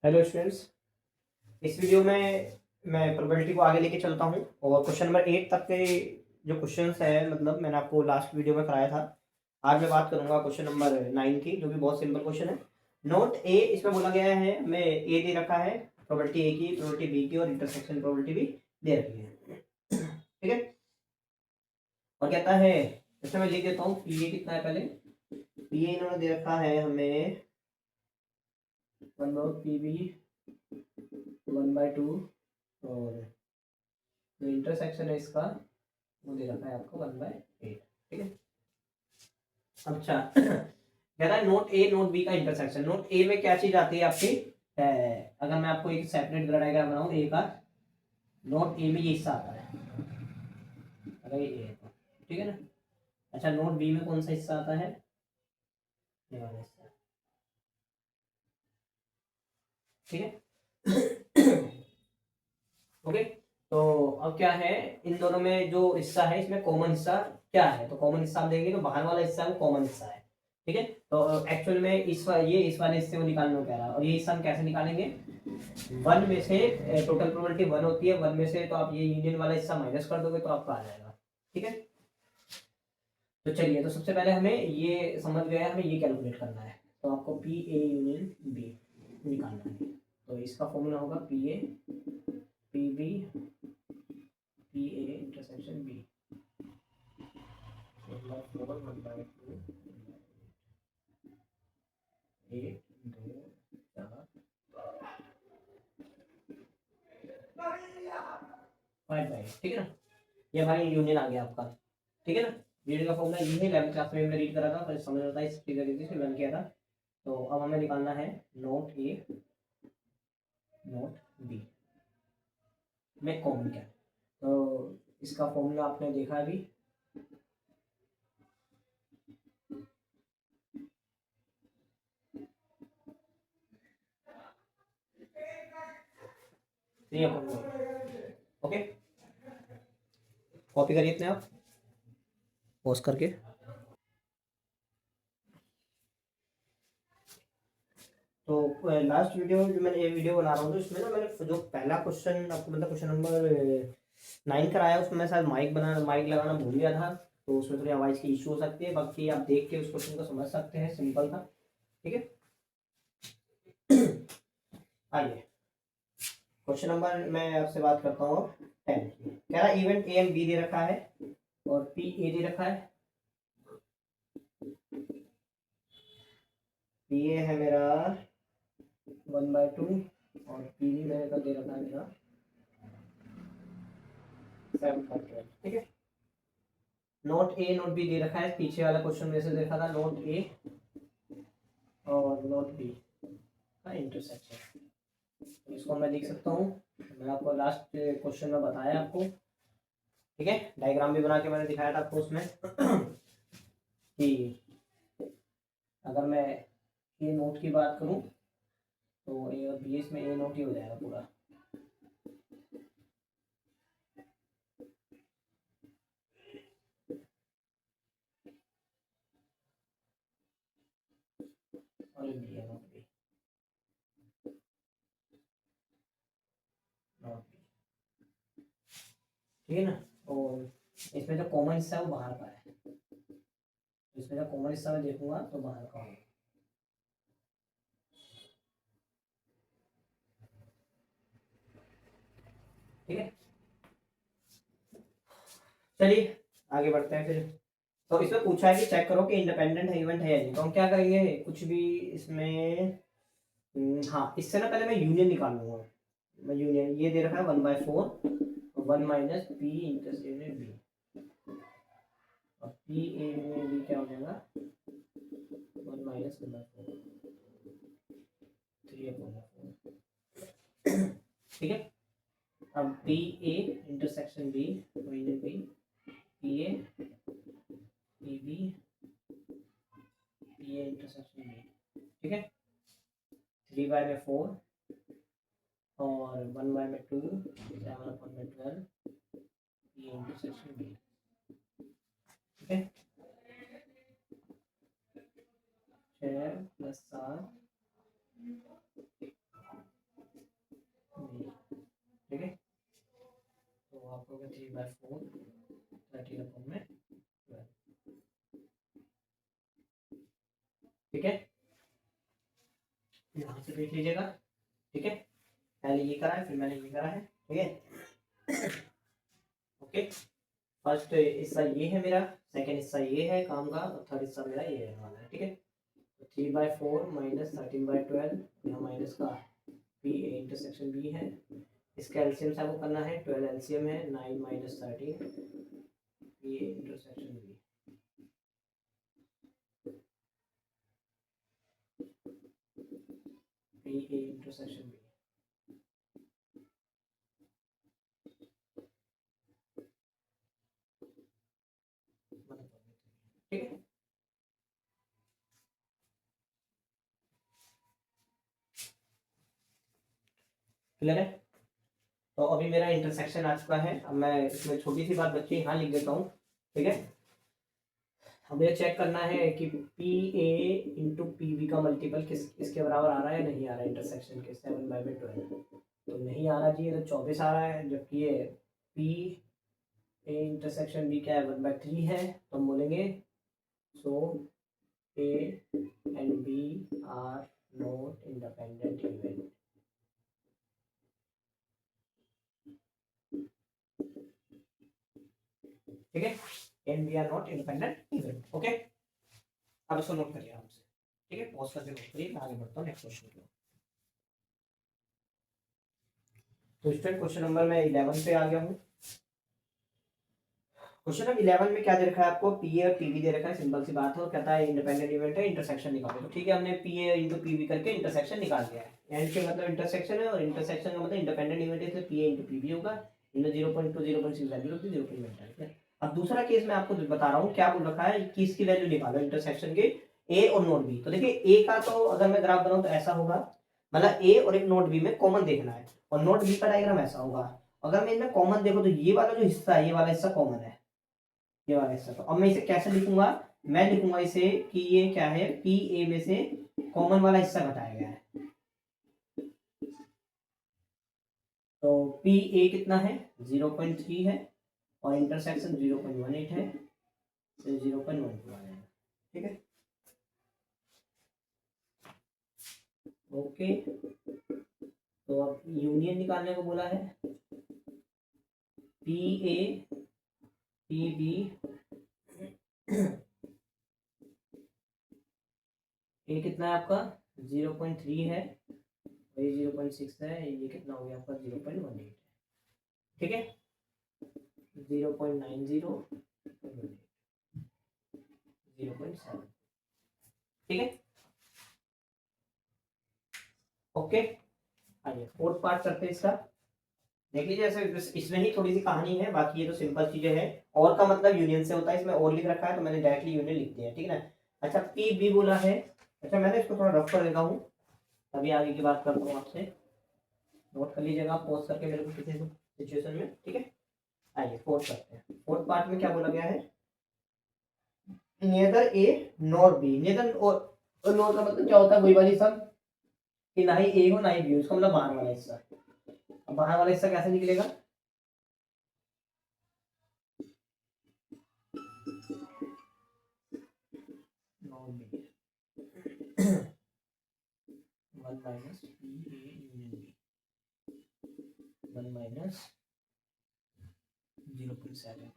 Hello students. इस video में मैं प्रोबेबिलिटी को आगे लेके चलता हूँ और क्वेश्चन नंबर 8 तक के जो क्वेश्चंस है मतलब मैंने आपको लास्ट वीडियो में कराया था। आज मैं बात करूंगा क्वेश्चन नंबर 9 की, जो कि बहुत सिंपल क्वेश्चन है। नोट ए, इसमें बोला गया है हमें ए दे रखा है, प्रोबेबिलिटी ए की, प्रोबेबिलिटी बी की और इंटरसेक्शन प्रोबेबिलिटी भी दे रखी है। ठीक है। और कहता है, इसमें मैं लिख देता हूँ पी ए कितना है पहले। पी ए इन्होंने दे रखा है हमें 1/PB 1/2 और जो इंटरसेक्शन है इसका वो दे रखा है आपको 1/8। ठीक है। अच्छा कह रहा है नोट ए नोट बी का इंटरसेक्शन। नोट ए में क्या चीज आती है आपकी, अगर मैं आपको एक सेपरेट ग्राफ डायग्राम बनाऊं ए का, नोट ए में ये हिस्सा आता है अगर ये ए है तो। ठीक है ना। अच्छा, नोट बी में कौन सा हिस्सा आता है, ये वाला हिस्सा। ठीक है। ओके। तो अब क्या है, इन दोनों में जो हिस्सा है इसमें कॉमन हिस्सा क्या है, तो कॉमन हिस्सा हम देंगे तो बाहर वाला हिस्सा वो कॉमन हिस्सा है। ठीक है। तो एक्चुअल में ये इस वाले हिस्से को निकालने को कह रहा है, और ये हिस्सा हम कैसे निकालेंगे, वन में से टोटल प्रोबेबिलिटी वन होती है, वन में से तो आप ये यूनियन वाला हिस्सा माइनस कर दोगे तो आपका आ जाएगा। ठीक है। तो चलिए, तो सबसे पहले हमें ये समझ गया, हमें ये कैलकुलेट करना है। तो आपको पी ए यूनियन बी निकालना है। तो इसका फॉर्मूला होगा P A P B P A intersection B. ठीक है ना। ये हमारी यूनियन आ गया आपका। ठीक है ना। यूनियन का फॉर्मूला ये है, 11th क्लास में हमने रीड करा था, पर समझ आता है इस फिगर से रन किया था। तो अब हमें निकालना है नोट ए नोट बी में कॉमन क्या है। तो इसका फॉर्मूला आपने देखा अभी। ओके, कॉपी करिए इतने आप, पॉज करके। तो लास्ट वीडियो जो मैंने ये वीडियो बना रहा हूँ तो इसमें ना मैंने जो पहला क्वेश्चन आपको मतलब क्वेश्चन नंबर 9 कराया, उसमें मैं शायद माइक लगाना भूल गया था। तो उसमें थोड़ी आवाज़ की इशू हो सकती है, बाकी आप देख के उस क्वेश्चन को समझ सकते हैं, सिंपल था। ठीक है। आइए, क्वेश्चन नंबर मैं आपसे बात करता हूँ 10। कह रहा इवेंट ए एंड बी दे रखा है और पी ए दे रखा है। पी ए है मेरा 1/2 और पी बी मैंने कर दे रखा है मेरा 7/12। ठीक है। नोट ए नोट बी दे रखा है, पीछे वाला क्वेश्चन में से देखा था, नोट ए और नोट बी का इंटरसेक्शन। इसको मैं लिख सकता हूँ, मैंने आपको लास्ट क्वेश्चन में बताया आपको। ठीक है। डायग्राम भी बना के मैंने दिखाया था आपको उसमें कि अगर मैं ए नोट की बात करूँ तो ए और बी इसमें ए नोट ही हो जाएगा पूरा। और बी है नोट बी नोट बी। ठीक है ना। और इसमें जो कॉमन हिस्सा है वो बाहर का है, इसमें जो कॉमन हिस्सा मैं देखूंगा तो बाहर का होगा। ठीक है। चलिए आगे बढ़ते हैं फिर। तो इसमें पूछा है कि चेक करो कि इंडिपेंडेंट है इवेंट है या नहीं, तो हम क्या करेंगे, कुछ भी इसमें हाँ, इससे ना पहले मैं यूनियन निकाल लूंगा। मैं यूनियन, ये दे रखा है 1/4 1 माइनस पी इंटरसेक्शन बी, और पी ए में बी क्या हो जाएगा 1 माइनस 1/4 3/4। ठीक है। अब P A intersection B minus B P A P B P A intersection B. ठीक है। 3 में 4 और 1 में 2 7/12 पी ए इंटरसेक्शन बी। ठीक है। 6 + 7 3/4 13/12। ठीक है, यहाँ से देख लीजिएगा। ठीक है, पहले ये करा है फिर मैंने ये करा है। ठीक है, ओके। फर्स्ट हिस्सा ये है मेरा, सेकंड हिस्सा ये है काम का, और थर्ड हिस्सा मेरा ये रहने वाला है। ठीक है, 3/4 माइनस 13/12, यहाँ माइनस का पी ए इंटरसेक्शन बी है। इसका एलसीएम से आपको करना है, 12 एलसीएम है, 9 माइनस 13 P A intersection B. P A intersection B, ठीक है। क्लियर है? तो अभी मेरा इंटरसेक्शन आ चुका है। अब मैं इसमें छोटी सी बात बच्ची यहाँ लिख देता हूँ। ठीक है, अब ये चेक करना है कि P A into P B का मल्टीपल इसके बराबर आ रहा है या नहीं आ रहा है इंटरसेक्शन के। 7/12 तो नहीं आ रहा जी, ये तो 24 आ रहा है, जबकि ये पी ए इंटरसेक्शन बी क्या है 1/3 है। तो हम बोलेंगे so A and B are not independent event. ठीक है, and B are not independent event. Okay, अब इसको नोट करिए आपसे। ठीक है, पॉज करके नोट करिए, मैं आगे बढ़ता हूँ नेक्स्ट क्वेश्चन की। तो स्टूडेंट क्वेश्चन नंबर मैं 11 पे आ गया हूँ। क्वेश्चन नंबर 11 में क्या दे रखा है आपको, पी ए और पी बी दे रखा है। सिंपल सी बात है, और कहता है इंडिपेंडेंट इवेंट है, इंटरसेक्शन निकालो। तो ठीक है, हमने P A into P B करके इंटरसेक्शन निकाल दिया है। एंड के मतलब इंटरसेक्शन है, और इंटरसेक्शन का मतलब इंडिपेंडेंट इवेंट है, इसलिए P A into P B होगा। इनमें 0.2 0.6 वैल्यू होगी, 0.1। अब दूसरा केस मैं आपको बता रहा हूँ, क्या बोल रखा है कि इसकी वैल्यू निकालो इंटरसेक्शन के ए और नोड बी। तो देखिए ए का तो अगर मैं ग्राफ बनाऊं तो ऐसा होगा, मतलब ए और एक नोड बी में कॉमन देखना है, और नोड बी का डायग्राम ऐसा होगा। अगर मैं इनमें कॉमन देखो तो ये वाला जो हिस्सा है, ये वाला हिस्सा कॉमन है, ये वाला हिस्सा। तो अब मैं इसे कैसे लिखूंगा, मैं लिखूंगा इसे कि ये क्या है, पी ए में से कॉमन वाला हिस्सा घटाया गया है। तो पी ए कितना है 0.3 है, और इंटरसेक्शन 0.18 है, तो 0.12 आ जाएगा। ठीक है, ओके। तो अब यूनियन निकालने को बोला है, पी ए पी बी ए कितना है आपका 0.3 है, ये 0.6 है, ये कितना हो गया आपका 0.18। ठीक है, 0.90 0.7। ठीक है, ओके। आइए फोर्थ पार्ट करते हैं इसका। देख लीजिए, ऐसे इसमें ही थोड़ी सी कहानी है, बाकी ये तो सिंपल चीजें हैं। और का मतलब यूनियन से होता है, इसमें और लिख रखा है तो मैंने डायरेक्टली यूनियन लिख दिया है। ठीक है ना। अच्छा, पी बी बोला है। अच्छा, मैंने इसको थोड़ा रफ कर देता हूँ, अभी आगे की बात करता हूँ आपसे। नोट कर लीजिएगा पॉज करके मेरे को किसी सिचुएशन में। ठीक है, आइए फोर्थ करते हैं। फोर्थ पार्ट में क्या बोला गया है, neither A nor B. Neither और नॉर का मतलब क्या होता है, वही वाली सब कि ना ही ए हो ना ही बी हो, उसका मतलब बाहर वाला हिस्सा। अब बाहर वाला हिस्सा कैसे निकलेगा, nor B 1 minus P A union B 1 minus 0.7।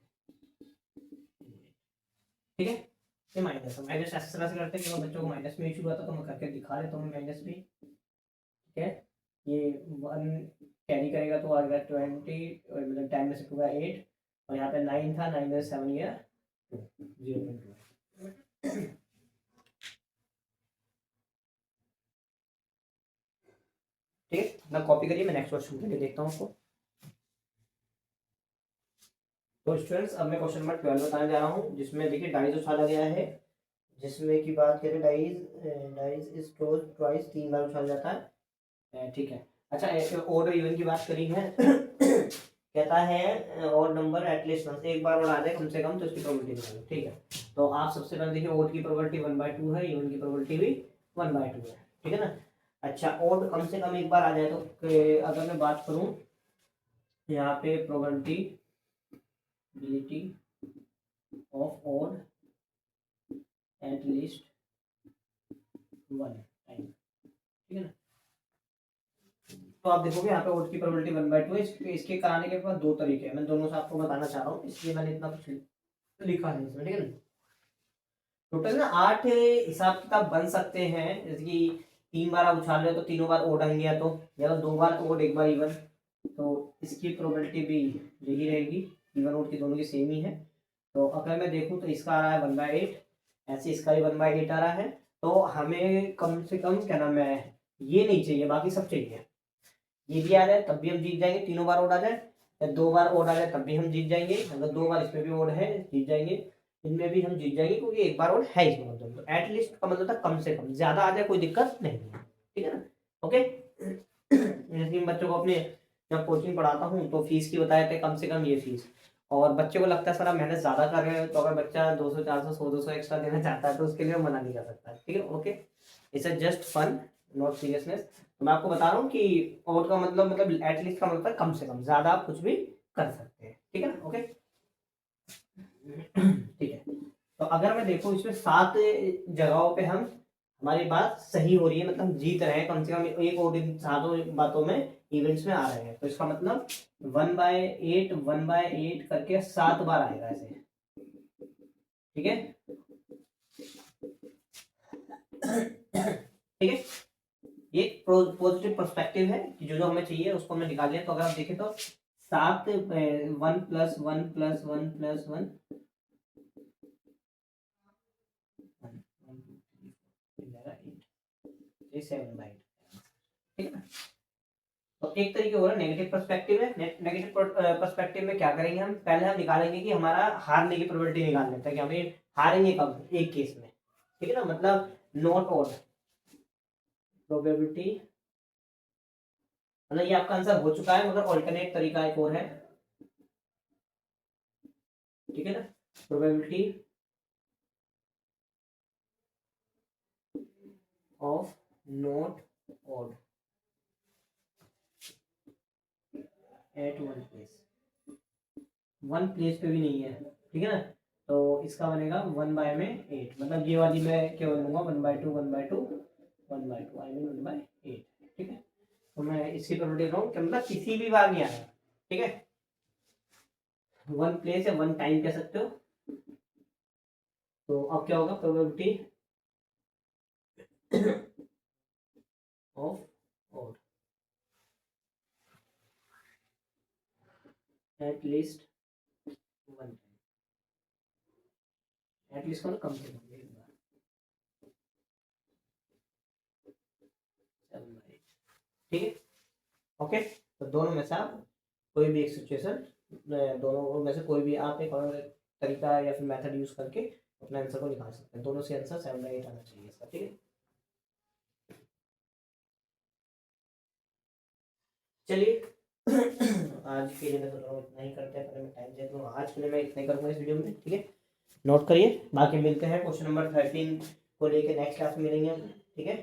ठीक है, ये माइनस है। माइनस ऐसे तरह से करते हैं कि बच्चों को माइनस में इशू हुआ था, तो मैं करके दिखा देता हूँ माइनस में। ठीक है, ये 1 कैरी करेगा तो आ गया 20, मतलब 10 में से 2 का 8, और यहाँ पे 9 था, 9 में से 7 गया 0.2। ठीक है, ना कॉपी करिए, मैं नेक्स्ट क्वेश्चन के लिए देखता हूँ आपको। तो स्टूडेंट्स, अब मैं क्वेश्चन नंबर 12 बताने जा रहा हूँ, जिसमें देखिए डाइज उछाला गया है। जिसमें की बात करें, डाइज इज टॉस ट्वाइस, 3 बार उछाला जाता है। ठीक है, अच्छा ऑड और इवन की बात करी है कहता है ऑड नंबर एटलीस्ट एक बार और आ जाए कम से कम, तो इसकी प्रोबेबिलिटी निकालो। ठीक है, तो आप सबसे पहले देखिए ऑड की प्रोबेबिलिटी 1/2 है, इवन की प्रोबेबिलिटी भी 1/2 है। ठीक है ना। अच्छा, ऑड कम से कम एक बार आ जाए तो अगर मैं बात करूं यहाँ पे probability probability of odd at least one time, ठीक है ना। तो आप देखोगे यहाँ पे ओड की प्रोबेबिलिटी 1/2 है। इसके कराने के बाद दो तरीके हैं, मैं दोनों से आपको बताना चाह रहा हूँ, इसलिए मैंने इतना कुछ लिखा है इसमें, ठीक है ना। टोटल ना 8 हिसाब किताब बन सकते हैं, जैसे कि 3 बार आप उछाल रहे हो तो तीनों बार ओड आएंगे, या तो 2 बार ओड 1 बार इवन, तो इसकी प्रोबेबिलिटी भी यही रहेगी, इवन ओड की दोनों की सेम ही है। तो अगर मैं देखूँ तो इसका आ रहा है 1/8, ऐसे इसका भी 1/8 आ रहा है। तो हमें कम से कम क्या नाम है, ये नहीं चाहिए, बाकी सब चाहिए। ये भी आ जाए तब भी हम जीत जाएंगे, तीनों बार ओड आ जाए, या 2 बार ओड आ जाए तब भी हम जीत जाएंगे, अगर 2 बार इसमें भी ओड है जीत जाएंगे, इनमें भी हम जीत जाएंगे, क्योंकि 1 बार ओड है इसमें। मतलब तो एटलीस्ट का मतलब था कम से कम, ज्यादा आ जाए कोई दिक्कत नहीं है, ठीक है ना। ओके। जैसे बच्चों को अपने जब कोचिंग पढ़ाता हूँ तो फीस की बताए थे कम से कम ये फीस, और बच्चे को लगता है सर आप मेहनत ज्यादा कर रहे हो, तो अगर बच्चा 200 400 100 200 एक्स्ट्रा देना चाहता है तो उसके लिए मना नहीं कर सकता, ठीक है। Okay, it's just fun, not seriousness. तो मैं आपको बता रहा हूँ कि ओड का मतलब एटलीस्ट का मतलब कम से कम, ज्यादा आप कुछ भी कर सकते हैं, ठीक है ना। ओके, ठीक है। तो अगर मैं देखूँ इसमें 7 जगहों पे हम हमारी बात सही हो रही है, मतलब जीत रहे हैं, कम से कम एक ओड इन 7 बातों में इवेंट्स में आ रहे हैं, तो इसका मतलब 1/8 1/8 करके 7 बार आएगा ऐसे, ठीक है। ठीक है, ये पॉजिटिव पर्सपेक्टिव है कि जो जो हमें चाहिए उसको हमें निकाल लिया। तो अगर आप देखें तो 7 1 + 1 + 1 + 1 7/8, ठीक है ना। तो एक तरीके हो रहा है नेगेटिव पर्सपेक्टिव है। नेगेटिव पर्सपेक्टिव में क्या करेंगे, हम पहले हम निकालेंगे कि हमारा हारने की प्रोबेबिलिटी निकाल लेते हैं कि हमें हारेंगे कब, एक केस में, ठीक है ना, मतलब नॉट ओड प्रोबेबिलिटी, मतलब ये आपका आंसर हो चुका है, मगर ऑल्टरनेट तरीका एक और है, ठीक है ना। Probability of not odd at one place पे भी नहीं है, ठीक है ना। तो इसका बनेगा 1/8, मतलब ये वाली मैं क्या बोलूँगा 1/2 1/2 1/2 आई मीन 1/8, ठीक है। तो मैं इसकी प्रोबेबिलिटी रहा हूँ कि मतलब किसी भी बार नहीं आया, ठीक है, वन प्लेस या वन टाइम कह सकते हो। तो अब क्या होगा, probability of odd at least one time, at least का कम से कम एक बार, ठीक है। ओके, तो दोनों में से आप कोई भी एक सिचुएशन, दोनों में से कोई भी आप एक और तरीका या फिर मेथड यूज करके अपने आंसर को निकाल सकते हैं। दोनों से आंसर 7/8 आना चाहिए इसका, ठीक है। चलिए आज के लिए मैं तो इतना ही करते हैं, पहले मैं टाइम चेक करूँ, आज के लिए मैं इतना ही करूँगा इस वीडियो में, ठीक है। नोट करिए, बाकी मिलते हैं क्वेश्चन नंबर 13 को लेके नेक्स्ट क्लास में मिलेंगे, ठीक है।